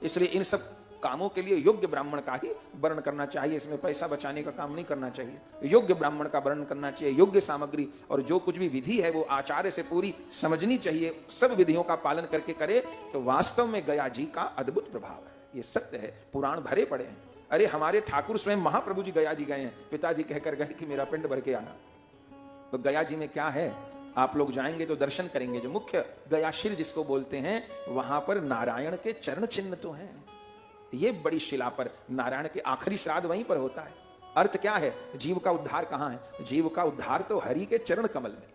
इसलिए इन सब कामों के लिए योग्य ब्राह्मण का ही वर्ण करना चाहिए। इसमें पैसा बचाने का काम नहीं करना चाहिए। योग्य ब्राह्मण का वर्ण करना चाहिए, योग्य सामग्री, और जो कुछ भी विधि है वो आचार्य से पूरी समझनी चाहिए। सब विधियों का पालन करके करे तो वास्तव में गया जी का अद्भुत प्रभाव है। ये सत्य है, पुराण भरे पड़े हैं। अरे हमारे ठाकुर स्वयं महाप्रभु जी गया जी गए हैं, पिताजी कहकर गए कि मेरा पिंड भर के आना। तो गया जी में क्या है, आप लोग जाएंगे तो दर्शन करेंगे। जो मुख्य गयाशिल जिसको बोलते हैं, वहां पर नारायण के चरण चिन्ह तो हैं। ये बड़ी शिला पर नारायण के आखिरी श्राद्ध वहीं पर होता है। अर्थ क्या है, जीव का उद्धार कहां है? जीव का उद्धार तो हरि के चरण कमल में है।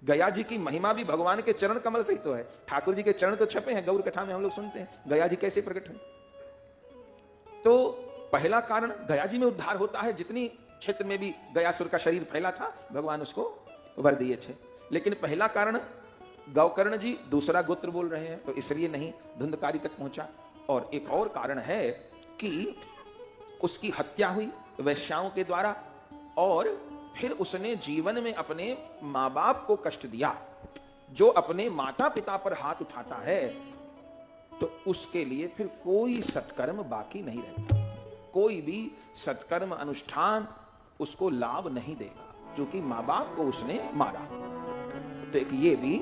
गया जी की महिमा भी भगवान के चरण कमल से ही तो है। ठाकुर जी के चरण तो छपे हैं, गौर कथा में हम लोग सुनते हैं, गया जी कैसे प्रकट हुए। तो पहला कारण गया जी में उद्धार होता है। जितनी क्षेत्र में भी गयासुर का शरीर फैला था, भगवान उसको वर दिए थे। लेकिन पहला कारण गौकर्ण जी दूसरा गोत्र बोल रहे हैं, तो इसलिए नहीं धुंधकारी तक पहुंचा। और एक और कारण है कि उसकी हत्या हुई वैश्याओं के द्वारा, और फिर उसने जीवन में अपने माँ बाप को कष्ट दिया। जो अपने माता पिता पर हाथ उठाता है तो उसके लिए फिर कोई सत्कर्म बाकी नहीं रहता। कोई भी सत्कर्म अनुष्ठान उसको लाभ नहीं देगा, जो कि माँ बाप को उसने मारा। तो एक ये भी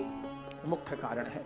मुख्य कारण है।